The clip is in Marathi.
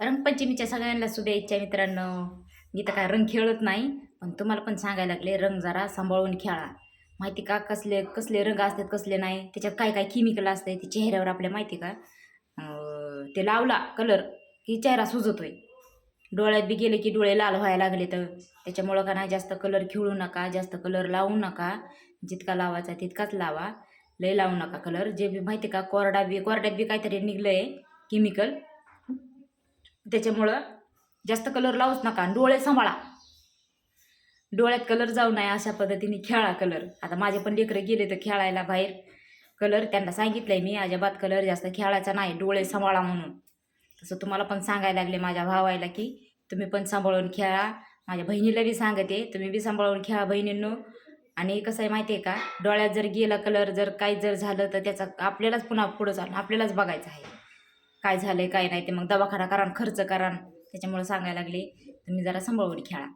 रंगपंचमीच्या सगळ्यांना शुभेच्छा मित्रांनो. मी तर काय रंग खेळत नाही, पण तुम्हाला पण सांगायला लागले रंग जरा सांभाळून खेळा. माहिती का कसले कसले रंग असतात कसले नाही, त्याच्यात काय काय केमिकल असते ते चेहऱ्यावर आपल्या माहिती का. ते लावला कलर की चेहरा सुजतोय. डोळ्यात बी गेले की डोळे लाल व्हायला लागले, तर त्याच्यामुळं का नाही जास्त कलर खेळू नका, जास्त कलर लावू नका. जितका लावायचा तितकाच लावा, लय लावू नका कलर. जे बी माहिती का कोरड्यात बी काहीतरी निघलंय केमिकल, त्याच्यामुळं जास्त कलर लावूच नका. डोळे सांभाळा, डोळ्यात कलर जाऊ नये अशा पद्धतीने खेळा कलर. आता माझे पण लेकरं गेले तर खेळायला बाहेर, कलर त्यांना सांगितलंय मी अजिबात कलर जास्त खेळायचा नाही, डोळे सांभाळा म्हणून. तसं तुम्हाला पण सांगायला लागले माझ्या भावायला की तुम्ही पण सांभाळून खेळा. माझ्या बहिणीला बी सांगते तुम्ही बी सांभाळून खेळा बहिणींनो. आणि कसं आहे माहिती आहे का, डोळ्यात जर गेला कलर, जर काही जर झालं तर त्याचा आपल्यालाच पुन्हा पुढं चालून आपल्यालाच बघायचं आहे काय झालंय काय नाही. ते मग दवाखाना करा, खर्च करा. त्याच्यामुळे सांगायला लागले तुम्ही जरा सांभाळून खेळा.